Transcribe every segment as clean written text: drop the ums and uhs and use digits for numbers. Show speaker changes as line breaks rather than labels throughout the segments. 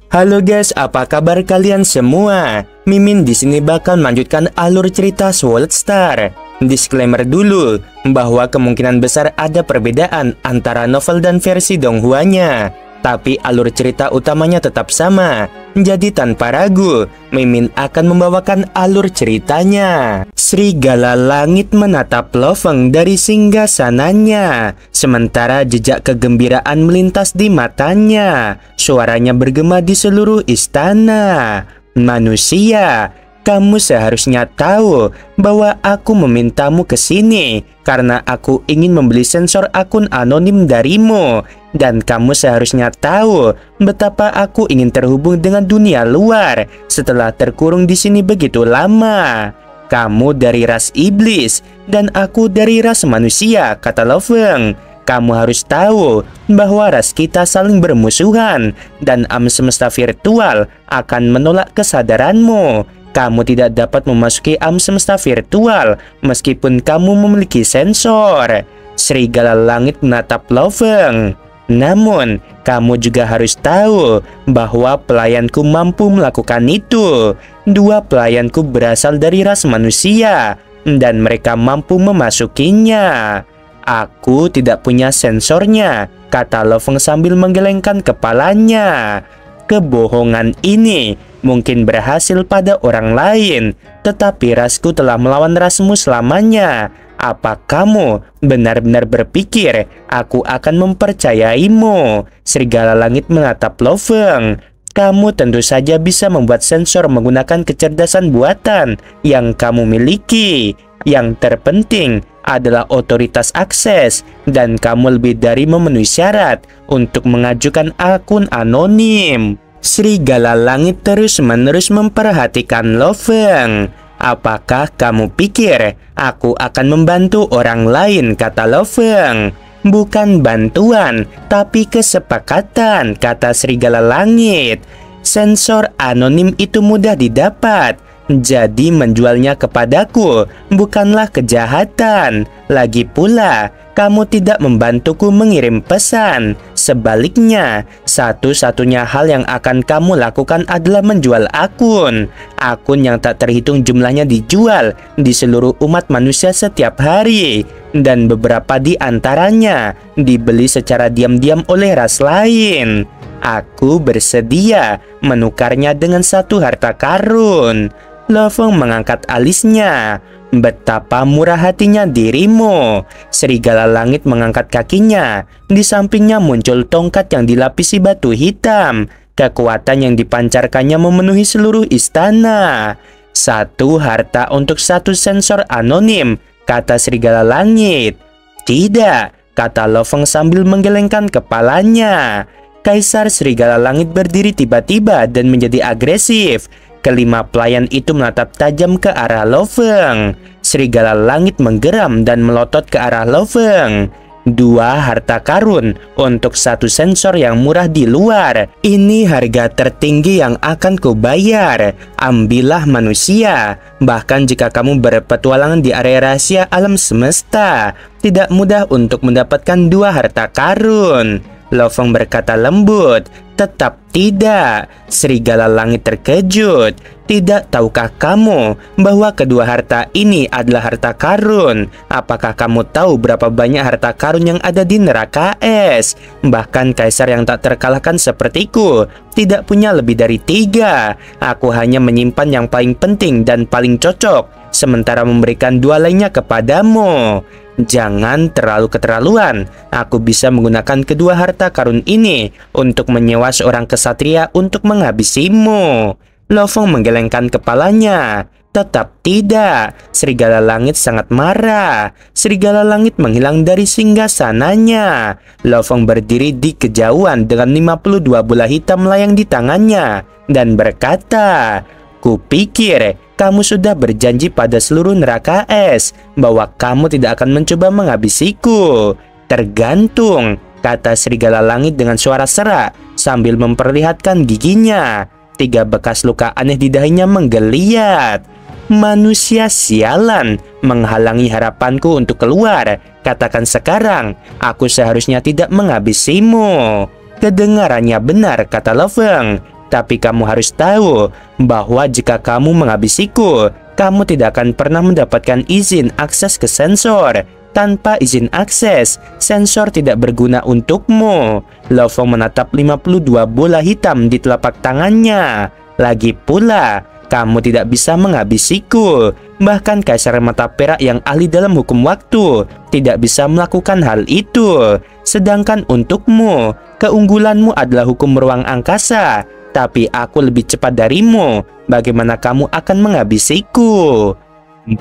Halo guys, apa kabar kalian semua? Mimin di sini bakal melanjutkan alur cerita Sword Star. Disclaimer dulu bahwa kemungkinan besar ada perbedaan antara novel dan versi Donghuanya, tapi alur cerita utamanya tetap sama. Jadi tanpa ragu, Mimin akan membawakan alur ceritanya. Serigala langit menatap Lo Feng dari singgasananya, sementara jejak kegembiraan melintas di matanya. Suaranya bergema di seluruh istana. Manusia, kamu seharusnya tahu bahwa aku memintamu ke sini karena aku ingin membeli sensor akun anonim darimu. Dan kamu seharusnya tahu betapa aku ingin terhubung dengan dunia luar setelah terkurung di sini begitu lama. Kamu dari ras iblis dan aku dari ras manusia, kata Lo Feng. Kamu harus tahu bahwa ras kita saling bermusuhan dan alam semesta virtual akan menolak kesadaranmu. Kamu tidak dapat memasuki alam semesta virtual meskipun kamu memiliki sensor. Serigala langit menatap Lo Feng. Namun, kamu juga harus tahu bahwa pelayanku mampu melakukan itu. Dua pelayanku berasal dari ras manusia dan mereka mampu memasukinya. Aku tidak punya sensornya, kata Lo Feng sambil menggelengkan kepalanya. Kebohongan ini mungkin berhasil pada orang lain, tetapi rasku telah melawan rasmu selamanya. Apa kamu benar-benar berpikir aku akan mempercayaimu? Serigala langit menatap Lo Feng. Kamu tentu saja bisa membuat sensor menggunakan kecerdasan buatan yang kamu miliki. Yang terpenting adalah otoritas akses, dan kamu lebih dari memenuhi syarat untuk mengajukan akun anonim. Serigala langit terus-menerus memperhatikan Lo Feng. Apakah kamu pikir aku akan membantu orang lain, kata Lo Feng. Bukan bantuan, tapi kesepakatan, kata serigala langit. Sensor anonim itu mudah didapat, jadi menjualnya kepadaku bukanlah kejahatan. Lagi pula, kamu tidak membantuku mengirim pesan. Sebaliknya, satu-satunya hal yang akan kamu lakukan adalah menjual akun. Akun yang tak terhitung jumlahnya dijual di seluruh umat manusia setiap hari. Dan beberapa di antaranya dibeli secara diam-diam oleh ras lain. Aku bersedia menukarnya dengan satu harta karun. Lo Feng mengangkat alisnya. Betapa murah hatinya dirimu. Serigala langit mengangkat kakinya. Di sampingnya muncul tongkat yang dilapisi batu hitam. Kekuatan yang dipancarkannya memenuhi seluruh istana. Satu harta untuk satu sensor anonim, kata serigala langit. Tidak, kata Lo Feng sambil menggelengkan kepalanya. Kaisar serigala langit berdiri tiba-tiba dan menjadi agresif. Kelima pelayan itu menatap tajam ke arah Lo Feng. Serigala langit menggeram dan melotot ke arah Lo Feng. 2 harta karun untuk satu sensor yang murah di luar. Ini harga tertinggi yang akan kubayar. Ambillah manusia. Bahkan jika kamu berpetualangan di area rahasia alam semesta, tidak mudah untuk mendapatkan 2 harta karun. Lo Feng berkata lembut. Tetap tidak. Serigala langit terkejut. Tidak tahukah kamu bahwa kedua harta ini adalah harta karun? Apakah kamu tahu berapa banyak harta karun yang ada di neraka es? Bahkan kaisar yang tak terkalahkan sepertiku tidak punya lebih dari 3. Aku hanya menyimpan yang paling penting dan paling cocok, sementara memberikan 2 lainnya kepadamu. Jangan terlalu keterlaluan. Aku bisa menggunakan kedua harta karun ini untuk menyewa seorang kesatria untuk menghabisimu. Lo Feng menggelengkan kepalanya. Tetap tidak. Serigala langit sangat marah. Serigala langit menghilang dari singgasananya. Lo Feng berdiri di kejauhan dengan 52 bola hitam melayang di tangannya dan berkata, "Kupikir kamu sudah berjanji pada seluruh neraka es bahwa kamu tidak akan mencoba menghabisiku." Tergantung, kata serigala langit dengan suara serak sambil memperlihatkan giginya. 3 bekas luka aneh di dahinya menggeliat. Manusia sialan menghalangi harapanku untuk keluar. Katakan sekarang, aku seharusnya tidak menghabisimu. Kedengarannya benar, kata Lo Feng. Tapi kamu harus tahu bahwa jika kamu menghabisiku, kamu tidak akan pernah mendapatkan izin akses ke sensor. Tanpa izin akses, sensor tidak berguna untukmu. Lo Feng menatap 52 bola hitam di telapak tangannya. Lagi pula, kamu tidak bisa menghabisiku. Bahkan Kaisar Mata Perak yang ahli dalam hukum waktu tidak bisa melakukan hal itu. Sedangkan untukmu, keunggulanmu adalah hukum ruang angkasa. Tapi aku lebih cepat darimu. Bagaimana kamu akan menghabisiku?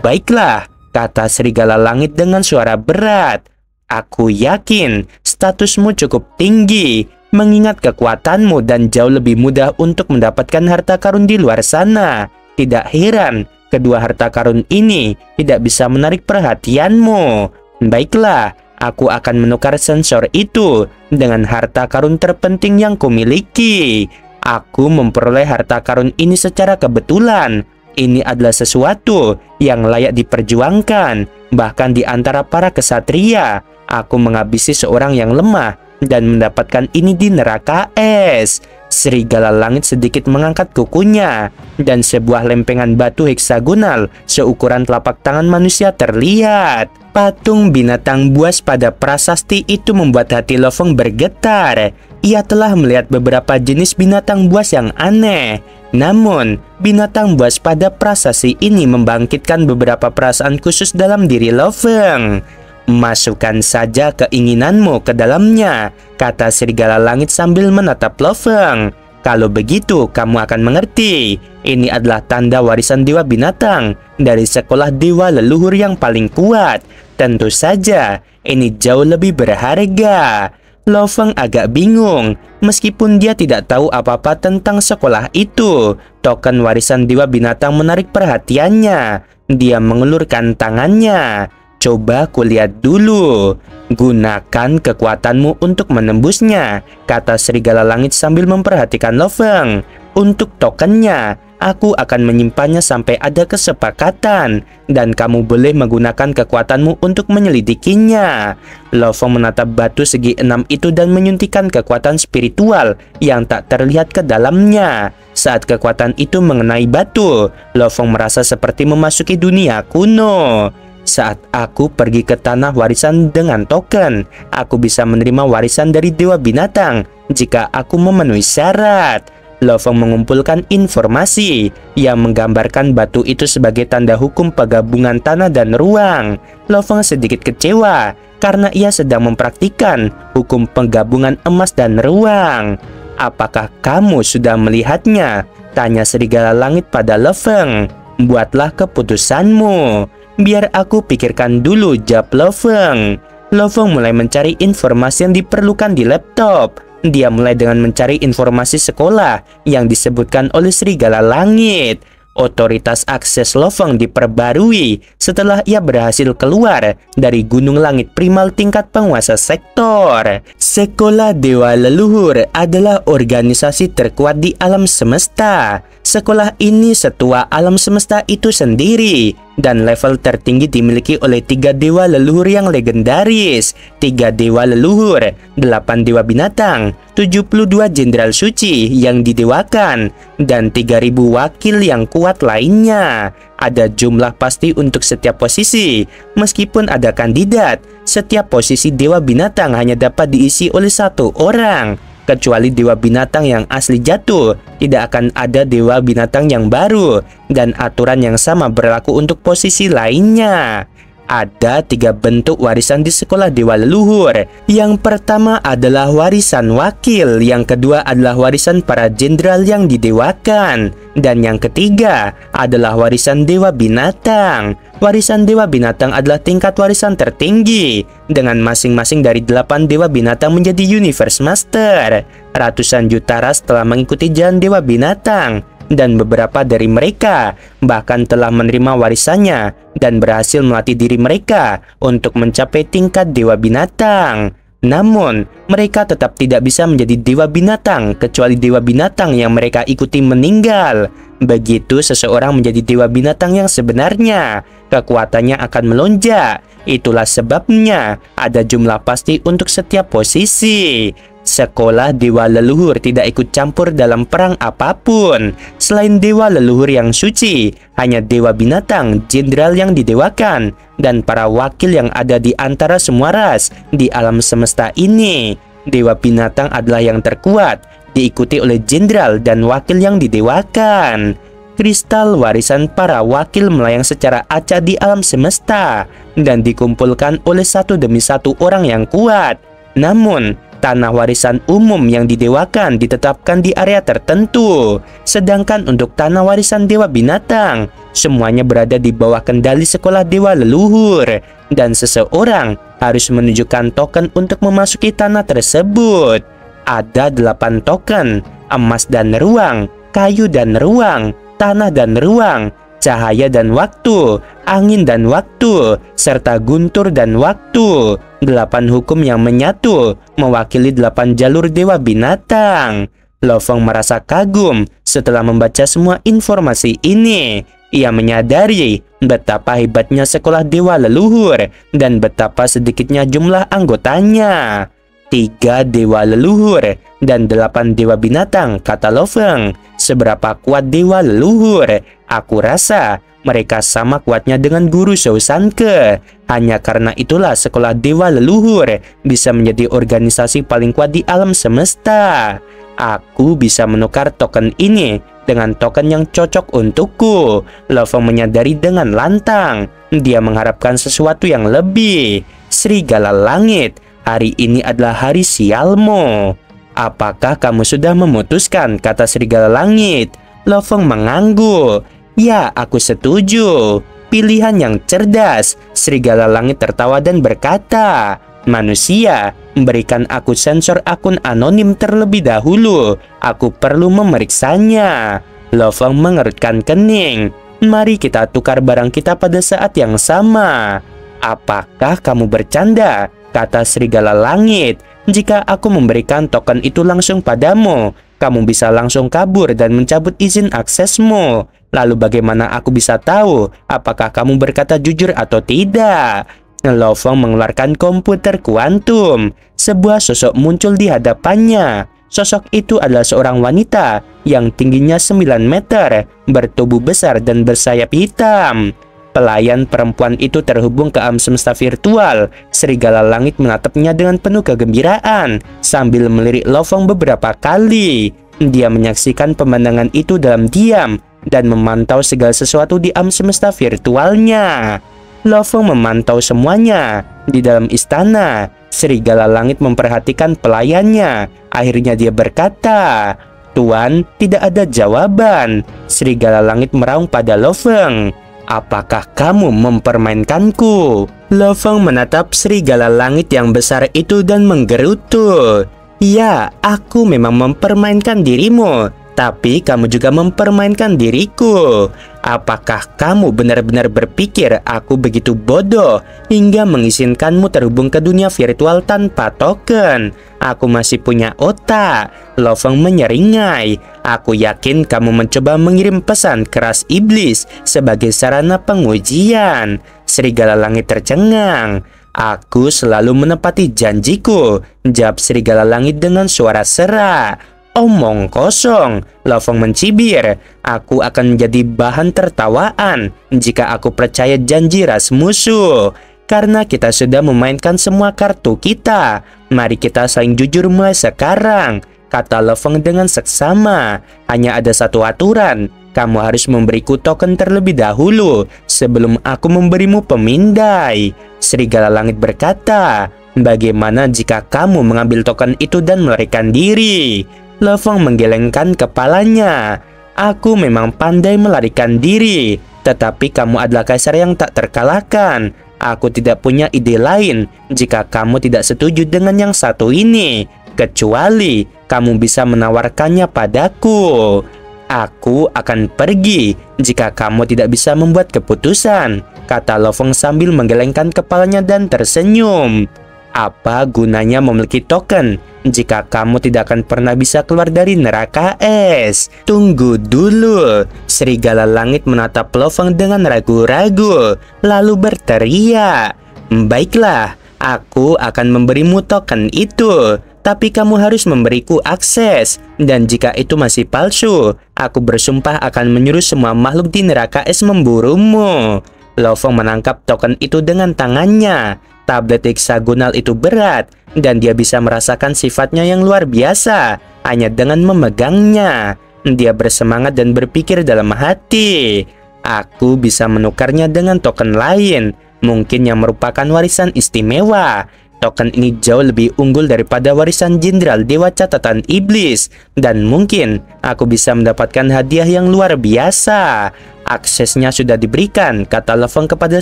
Baiklah, kata Serigala Langit dengan suara berat. Aku yakin statusmu cukup tinggi, mengingat kekuatanmu dan jauh lebih mudah untuk mendapatkan harta karun di luar sana. Tidak heran, kedua harta karun ini tidak bisa menarik perhatianmu. Baiklah, aku akan menukar sensor itu dengan harta karun terpenting yang kumiliki. Aku memperoleh harta karun ini secara kebetulan. Ini adalah sesuatu yang layak diperjuangkan. Bahkan di antara para kesatria, aku menghabisi seorang yang lemah dan mendapatkan ini di neraka es. Serigala Langit sedikit mengangkat kukunya, dan sebuah lempengan batu heksagonal seukuran telapak tangan manusia terlihat. Patung binatang buas pada prasasti itu membuat hati Lo Feng bergetar. Ia telah melihat beberapa jenis binatang buas yang aneh. Namun, binatang buas pada prasasti ini membangkitkan beberapa perasaan khusus dalam diri Lo Feng. Masukkan saja keinginanmu ke dalamnya, kata Serigala Langit sambil menatap Lo Feng. Kalau begitu, kamu akan mengerti. Ini adalah tanda warisan Dewa Binatang dari sekolah dewa leluhur yang paling kuat. Tentu saja, ini jauh lebih berharga. Lo Feng agak bingung, meskipun dia tidak tahu apa-apa tentang sekolah itu. Token warisan Dewa Binatang menarik perhatiannya. Dia mengulurkan tangannya. Coba kulihat dulu. Gunakan kekuatanmu untuk menembusnya, kata Serigala Langit sambil memperhatikan Lo Feng. Untuk tokennya, aku akan menyimpannya sampai ada kesepakatan, dan kamu boleh menggunakan kekuatanmu untuk menyelidikinya. Lo Feng menatap batu segi 6 itu dan menyuntikkan kekuatan spiritual yang tak terlihat ke dalamnya. Saat kekuatan itu mengenai batu, Lo Feng merasa seperti memasuki dunia kuno. Saat aku pergi ke tanah warisan dengan token, aku bisa menerima warisan dari Dewa Binatang jika aku memenuhi syarat. Lo Feng mengumpulkan informasi yang menggambarkan batu itu sebagai tanda hukum penggabungan tanah dan ruang. Lo Feng sedikit kecewa karena ia sedang mempraktikkan hukum penggabungan emas dan ruang. Apakah kamu sudah melihatnya? Tanya Serigala Langit pada Lo Feng. Buatlah keputusanmu. Biar aku pikirkan dulu, jawab Lo Feng. Lo Feng mulai mencari informasi yang diperlukan di laptop. Dia mulai dengan mencari informasi sekolah yang disebutkan oleh Serigala Langit. Otoritas akses Lo Feng diperbarui setelah ia berhasil keluar dari Gunung Langit Primal tingkat penguasa sektor. Sekolah Dewa Leluhur adalah organisasi terkuat di alam semesta. Sekolah ini setua alam semesta itu sendiri, dan level tertinggi dimiliki oleh 3 dewa leluhur yang legendaris, 3 dewa leluhur, 8 dewa binatang, 72 jenderal suci yang didewakan, dan 3000 wakil yang kuat lainnya. Ada jumlah pasti untuk setiap posisi. Meskipun ada kandidat, setiap posisi dewa binatang hanya dapat diisi oleh 1 orang. Kecuali Dewa Binatang yang asli jatuh, tidak akan ada Dewa Binatang yang baru, dan aturan yang sama berlaku untuk posisi lainnya. Ada 3 bentuk warisan di sekolah Dewa Leluhur. Yang pertama adalah warisan wakil, yang kedua adalah warisan para jenderal yang didewakan, dan yang ketiga adalah warisan Dewa Binatang. Warisan Dewa Binatang adalah tingkat warisan tertinggi, dengan masing-masing dari 8 Dewa Binatang menjadi Universe Master. Ratusan juta ras telah mengikuti jalan Dewa Binatang, dan beberapa dari mereka bahkan telah menerima warisannya dan berhasil melatih diri mereka untuk mencapai tingkat Dewa Binatang. Namun, mereka tetap tidak bisa menjadi Dewa Binatang kecuali Dewa Binatang yang mereka ikuti meninggal. Begitu seseorang menjadi Dewa Binatang yang sebenarnya, kekuatannya akan melonjak. Itulah sebabnya ada jumlah pasti untuk setiap posisi. Sekolah dewa leluhur tidak ikut campur dalam perang apapun. Selain dewa leluhur yang suci, hanya dewa binatang, jenderal yang didewakan, dan para wakil yang ada di antara semua ras di alam semesta ini. Dewa binatang adalah yang terkuat, diikuti oleh jenderal dan wakil yang didewakan. Kristal warisan para wakil melayang secara acak di alam semesta dan dikumpulkan oleh satu demi satu orang yang kuat. Namun, tanah warisan umum yang didewakan ditetapkan di area tertentu. Sedangkan untuk tanah warisan dewa binatang, semuanya berada di bawah kendali sekolah dewa leluhur. Dan seseorang harus menunjukkan token untuk memasuki tanah tersebut. Ada 8 token, emas dan ruang, kayu dan ruang, tanah dan ruang, cahaya dan waktu, angin dan waktu, serta guntur dan waktu. 8 hukum yang menyatu, mewakili 8 jalur dewa binatang. Lo Feng merasa kagum setelah membaca semua informasi ini. Ia menyadari betapa hebatnya sekolah dewa leluhur dan betapa sedikitnya jumlah anggotanya. 3 dewa leluhur dan 8 dewa binatang, kata Lo Feng. Seberapa kuat dewa leluhur? Aku rasa mereka sama kuatnya dengan guru Shou Sanke. Hanya karena itulah sekolah dewa leluhur bisa menjadi organisasi paling kuat di alam semesta. Aku bisa menukar token ini dengan token yang cocok untukku. Lo Feng menyadari dengan lantang. Dia mengharapkan sesuatu yang lebih. Serigala langit, hari ini adalah hari sialmu. Apakah kamu sudah memutuskan? Kata serigala langit. Lo Feng mengangguk. Ya, aku setuju. Pilihan yang cerdas. Serigala langit tertawa dan berkata, manusia, berikan aku sensor akun anonim terlebih dahulu. Aku perlu memeriksanya. Lo Feng mengerutkan kening. Mari kita tukar barang kita pada saat yang sama. Apakah kamu bercanda? Kata serigala langit. Jika aku memberikan token itu langsung padamu, kamu bisa langsung kabur dan mencabut izin aksesmu. Lalu bagaimana aku bisa tahu apakah kamu berkata jujur atau tidak? Lo Feng mengeluarkan komputer kuantum. Sebuah sosok muncul di hadapannya. Sosok itu adalah seorang wanita yang tingginya 9 meter, bertubuh besar dan bersayap hitam. Pelayan perempuan itu terhubung ke alam semesta virtual. Serigala langit menatapnya dengan penuh kegembiraan sambil melirik Lo Feng beberapa kali. Dia menyaksikan pemandangan itu dalam diam dan memantau segala sesuatu di alam semesta virtualnya. Lo Feng memantau semuanya di dalam istana. Serigala langit memperhatikan pelayannya. Akhirnya dia berkata, "Tuan, tidak ada jawaban." Serigala langit meraung pada Lo Feng. Apakah kamu mempermainkanku? Lo Feng menatap serigala langit yang besar itu dan menggerutu. Ya, aku memang mempermainkan dirimu, tapi kamu juga mempermainkan diriku. Apakah kamu benar-benar berpikir aku begitu bodoh hingga mengizinkanmu terhubung ke dunia virtual tanpa token? Aku masih punya otak. Lo Feng menyeringai. Aku yakin kamu mencoba mengirim pesan keras iblis sebagai sarana pengujian. Serigala langit tercengang. Aku selalu menepati janjiku, jawab serigala langit dengan suara serak. Omong kosong, Lo Feng mencibir. Aku akan menjadi bahan tertawaan jika aku percaya janji ras musuh. Karena kita sudah memainkan semua kartu kita, mari kita saling jujur mulai sekarang, kata Lo Feng dengan seksama. Hanya ada satu aturan, kamu harus memberiku token terlebih dahulu sebelum aku memberimu pemindai. Serigala langit berkata, bagaimana jika kamu mengambil token itu dan melarikan diri? Lo Feng menggelengkan kepalanya. Aku memang pandai melarikan diri, tetapi kamu adalah kaisar yang tak terkalahkan. Aku tidak punya ide lain jika kamu tidak setuju dengan yang satu ini, kecuali kamu bisa menawarkannya padaku. Aku akan pergi jika kamu tidak bisa membuat keputusan, kata Lo Feng sambil menggelengkan kepalanya dan tersenyum. Apa gunanya memiliki token jika kamu tidak akan pernah bisa keluar dari neraka es? Tunggu dulu. Serigala langit menatap Lo Feng dengan ragu-ragu, lalu berteriak, baiklah, aku akan memberimu token itu. Tapi kamu harus memberiku akses. Dan jika itu masih palsu, aku bersumpah akan menyuruh semua makhluk di neraka es memburumu. Lo Feng menangkap token itu dengan tangannya. Tablet heksagonal itu berat, dan dia bisa merasakan sifatnya yang luar biasa hanya dengan memegangnya. Dia bersemangat dan berpikir dalam hati, aku bisa menukarnya dengan token lain, mungkin yang merupakan warisan istimewa. Token ini jauh lebih unggul daripada warisan jenderal Dewa Catatan Iblis, dan mungkin aku bisa mendapatkan hadiah yang luar biasa. Aksesnya sudah diberikan, kata Lo Feng kepada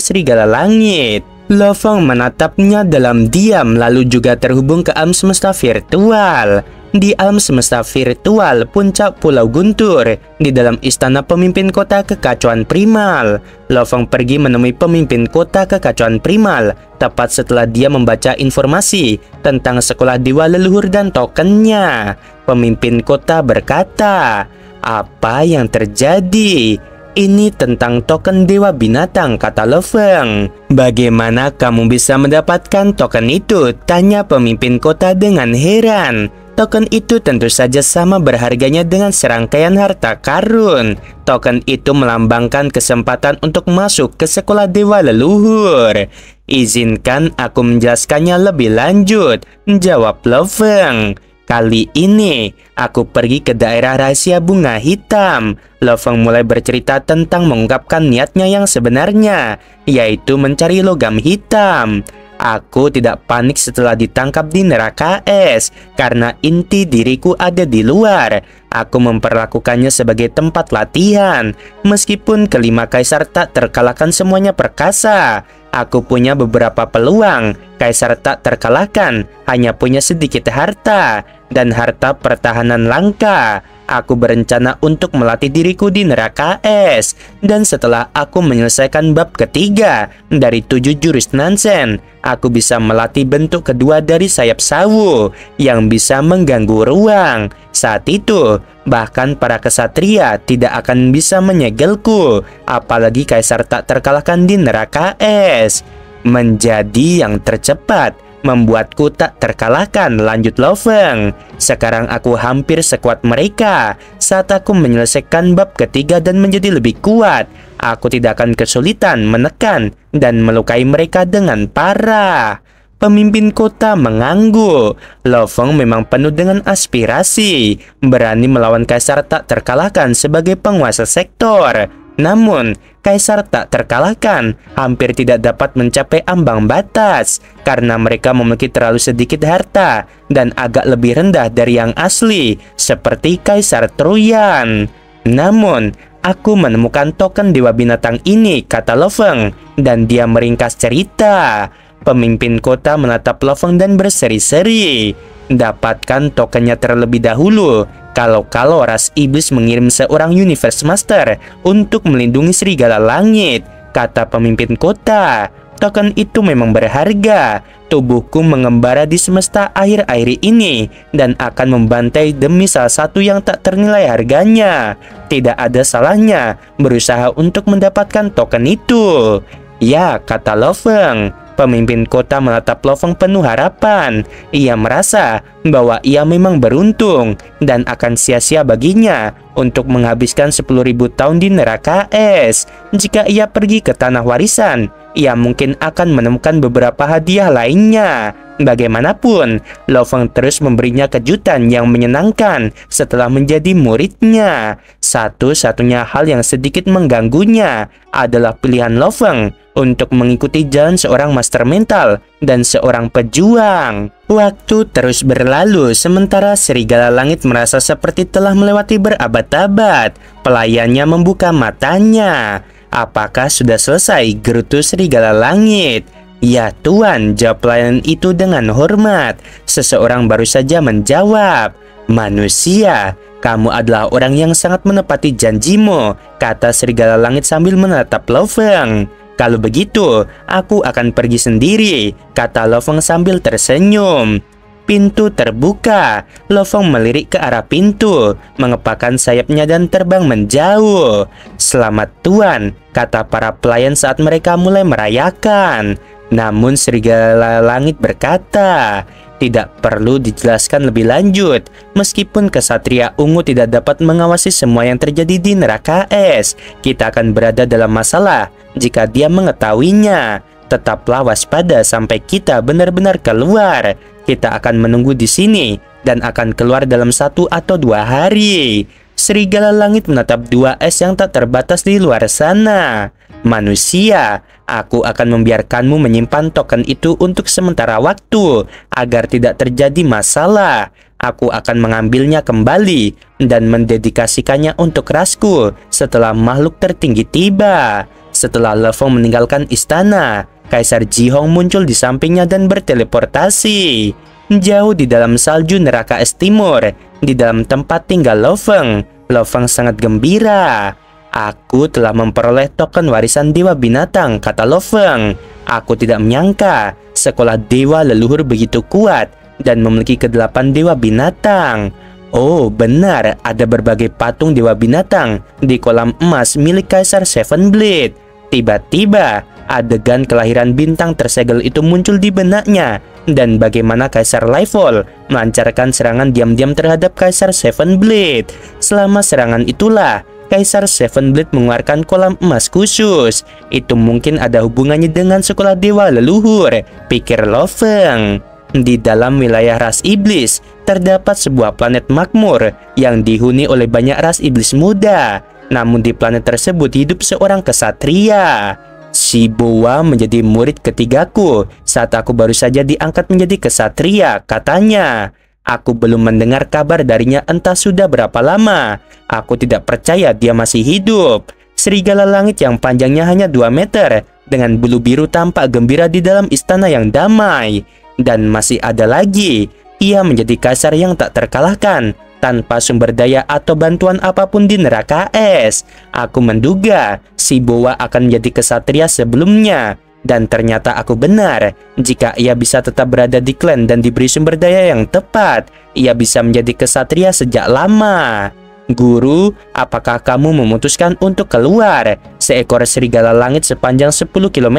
serigala langit. Lo Feng menatapnya dalam diam, lalu juga terhubung ke alam semesta virtual. Di alam semesta virtual puncak Pulau Guntur, di dalam istana pemimpin kota kekacauan primal, Lo Feng pergi menemui pemimpin kota kekacauan primal tepat setelah dia membaca informasi tentang sekolah dewa leluhur dan tokennya. Pemimpin kota berkata, "Apa yang terjadi? Ini tentang token dewa binatang," kata Lo Feng. "Bagaimana kamu bisa mendapatkan token itu?" tanya pemimpin kota dengan heran. Token itu tentu saja sama berharganya dengan serangkaian harta karun. Token itu melambangkan kesempatan untuk masuk ke sekolah dewa leluhur. "Izinkan aku menjelaskannya lebih lanjut," jawab Lo Feng. "Kali ini aku pergi ke daerah rahasia bunga hitam." Lo Feng mulai bercerita tentang mengungkapkan niatnya yang sebenarnya, yaitu mencari logam hitam. "Aku tidak panik setelah ditangkap di neraka es, karena inti diriku ada di luar. Aku memperlakukannya sebagai tempat latihan. Meskipun kelima kaisar tak terkalahkan semuanya perkasa, aku punya beberapa peluang. Kaisar tak terkalahkan hanya punya sedikit harta, dan harta pertahanan langka. Aku berencana untuk melatih diriku di neraka es, dan setelah aku menyelesaikan bab ketiga dari 7 jurus Nansen, aku bisa melatih bentuk kedua dari sayap sawu yang bisa mengganggu ruang. Saat itu, bahkan para kesatria tidak akan bisa menyegelku, apalagi kaisar tak terkalahkan di neraka es. Menjadi yang tercepat membuatku tak terkalahkan," lanjut Lo Feng. "Sekarang aku hampir sekuat mereka. Saat aku menyelesaikan bab ketiga dan menjadi lebih kuat, aku tidak akan kesulitan menekan dan melukai mereka dengan parah." Pemimpin kota mengangguk. Lo Feng memang penuh dengan aspirasi, berani melawan kaisar tak terkalahkan sebagai penguasa sektor. Namun, kaisar tak terkalahkan hampir tidak dapat mencapai ambang batas karena mereka memiliki terlalu sedikit harta dan agak lebih rendah dari yang asli, seperti Kaisar Troyan. "Namun, aku menemukan token dewa binatang ini," kata Lo Feng, dan dia meringkas cerita. Pemimpin kota menatap Lo Feng dan berseri-seri. "Dapatkan tokennya terlebih dahulu. Kalau ras iblis mengirim seorang Universe Master untuk melindungi serigala langit," kata pemimpin kota. "Token itu memang berharga. Tubuhku mengembara di semesta akhir-akhir ini dan akan membantai demi salah satu yang tak ternilai harganya. Tidak ada salahnya berusaha untuk mendapatkan token itu." "Ya," kata Lo Feng. Pemimpin kota menatap Lo Feng penuh harapan. Ia merasa bahwa ia memang beruntung dan akan sia-sia baginya untuk menghabiskan 10.000 tahun di neraka es. Jika ia pergi ke tanah warisan, ia mungkin akan menemukan beberapa hadiah lainnya. Bagaimanapun, Lo Feng terus memberinya kejutan yang menyenangkan setelah menjadi muridnya. Satu-satunya hal yang sedikit mengganggunya adalah pilihan Lo Feng untuk mengikuti jalan seorang master mental dan seorang pejuang. Waktu terus berlalu, sementara serigala langit merasa seperti telah melewati berabad-abad. Pelayannya membuka matanya. "Apakah sudah selesai?" gerutu serigala langit. "Ya Tuan," jawab pelayan itu dengan hormat. Seseorang baru saja menjawab. "Manusia, kamu adalah orang yang sangat menepati janjimu," kata serigala langit sambil menatap Lo Feng. "Kalau begitu, aku akan pergi sendiri," kata Lo Feng sambil tersenyum. Pintu terbuka. Lo Feng melirik ke arah pintu, mengepakkan sayapnya dan terbang menjauh. "Selamat Tuan," kata para pelayan saat mereka mulai merayakan. Namun serigala langit berkata, Tidak perlu dijelaskan lebih lanjut, meskipun kesatria ungu tidak dapat mengawasi semua yang terjadi di neraka es, kita akan berada dalam masalah jika dia mengetahuinya. Tetaplah waspada sampai kita benar-benar keluar. Kita akan menunggu di sini dan akan keluar dalam 1 atau 2 hari. Serigala langit menatap 2 es yang tak terbatas di luar sana. Manusia, aku akan membiarkanmu menyimpan token itu untuk sementara waktu agar tidak terjadi masalah. Aku akan mengambilnya kembali dan mendedikasikannya untuk rasku setelah makhluk tertinggi tiba. Setelah Lefeng meninggalkan istana, Kaisar Jihong muncul di sampingnya dan berteleportasi. Jauh di dalam salju neraka es timur, di dalam tempat tinggal Lefeng, Lefeng sangat gembira. Aku telah memperoleh token warisan Dewa Binatang, kata Lefeng. Aku tidak menyangka sekolah dewa leluhur begitu kuat dan memiliki ke-8 Dewa Binatang. Oh benar, ada berbagai patung Dewa Binatang di kolam emas milik Kaisar Seven Blade. Tiba-tiba, adegan kelahiran bintang tersegel itu muncul di benaknya, dan bagaimana Kaisar Leifol melancarkan serangan diam-diam terhadap Kaisar Seven Blade. Selama serangan itulah, Kaisar Seven Blade mengeluarkan kolam emas khusus. Itu mungkin ada hubungannya dengan sekolah dewa leluhur, pikir Lefeng. Di dalam wilayah ras iblis, terdapat sebuah planet makmur yang dihuni oleh banyak ras iblis muda. Namun di planet tersebut hidup seorang kesatria. Si Boa menjadi murid ketigaku saat aku baru saja diangkat menjadi kesatria, katanya. Aku belum mendengar kabar darinya entah sudah berapa lama. Aku tidak percaya dia masih hidup. Serigala langit yang panjangnya hanya 2 meter dengan bulu biru tampak gembira di dalam istana yang damai. Dan masih ada lagi, ia menjadi kaisar yang tak terkalahkan tanpa sumber daya atau bantuan apapun di neraka es. Aku menduga si Boa akan menjadi kesatria sebelumnya. Dan ternyata aku benar. Jika ia bisa tetap berada di klan dan diberi sumber daya yang tepat, ia bisa menjadi kesatria sejak lama. Guru, apakah kamu memutuskan untuk keluar? Seekor serigala langit sepanjang 10 km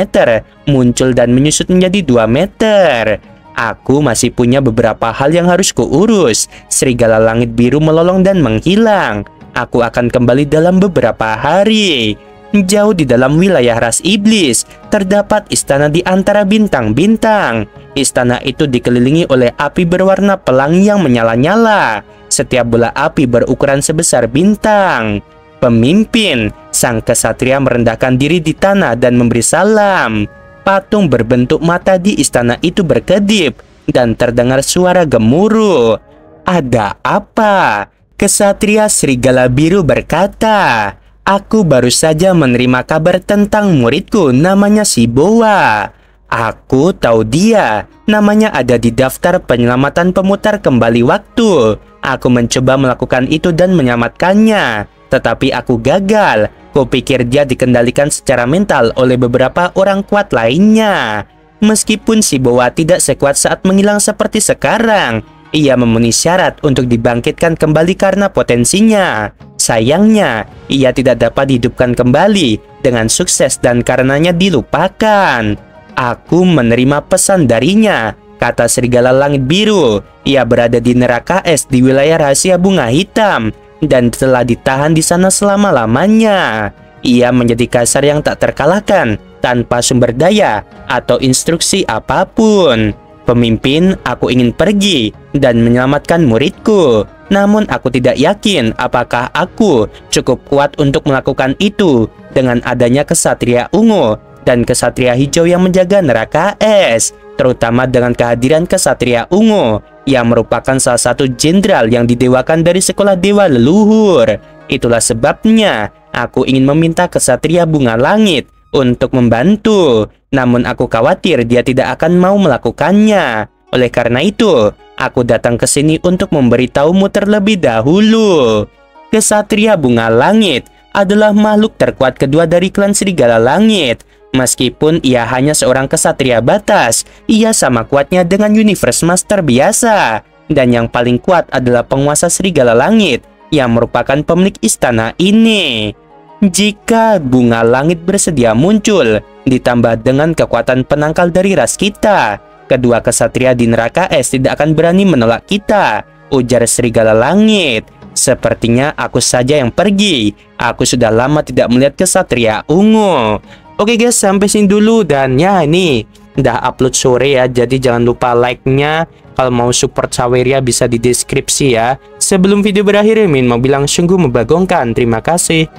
muncul dan menyusut menjadi 2 meter. Aku masih punya beberapa hal yang harus kuurus. Serigala langit biru melolong dan menghilang. Aku akan kembali dalam beberapa hari. Jauh di dalam wilayah ras iblis, terdapat istana di antara bintang-bintang. Istana itu dikelilingi oleh api berwarna pelangi yang menyala-nyala. Setiap bola api berukuran sebesar bintang. Pemimpin, sang kesatria merendahkan diri di tanah dan memberi salam. Patung berbentuk mata di istana itu berkedip dan terdengar suara gemuruh. Ada apa? Kesatria serigala biru berkata, aku baru saja menerima kabar tentang muridku, namanya si Boa. Aku tahu dia, namanya ada di daftar penyelamatan pemutar kembali waktu. Aku mencoba melakukan itu dan menyelamatkannya, tetapi aku gagal. Kupikir dia dikendalikan secara mental oleh beberapa orang kuat lainnya. Meskipun si Boa tidak sekuat saat menghilang seperti sekarang, ia memenuhi syarat untuk dibangkitkan kembali karena potensinya. Sayangnya, ia tidak dapat dihidupkan kembali dengan sukses dan karenanya dilupakan. Aku menerima pesan darinya, kata serigala langit biru. Ia berada di neraka es di wilayah rahasia bunga hitam dan telah ditahan di sana selama-lamanya. Ia menjadi kaisar yang tak terkalahkan tanpa sumber daya atau instruksi apapun. Pemimpin, aku ingin pergi dan menyelamatkan muridku. Namun aku tidak yakin apakah aku cukup kuat untuk melakukan itu dengan adanya kesatria ungu dan kesatria hijau yang menjaga neraka es, terutama dengan kehadiran kesatria ungu yang merupakan salah satu jenderal yang didewakan dari sekolah dewa leluhur. Itulah sebabnya aku ingin meminta kesatria bunga langit untuk membantu, namun aku khawatir dia tidak akan mau melakukannya. Oleh karena itu, aku datang ke sini untuk memberitahumu terlebih dahulu. Kesatria bunga langit adalah makhluk terkuat kedua dari klan serigala langit. Meskipun ia hanya seorang kesatria batas, ia sama kuatnya dengan Universe Master biasa. Dan yang paling kuat adalah penguasa serigala langit yang merupakan pemilik istana ini. Jika bunga langit bersedia muncul, ditambah dengan kekuatan penangkal dari ras kita, Kedua kesatria di neraka es tidak akan berani menolak kita, ujar serigala langit. Sepertinya aku saja yang pergi. Aku sudah lama tidak melihat kesatria ungu. Oke guys, sampai sini dulu. Dan ya ini udah upload sore ya, jadi jangan lupa like-nya. Kalau mau support Saweria bisa di deskripsi ya. Sebelum video berakhir, Min mau bilang sungguh membagongkan. Terima kasih.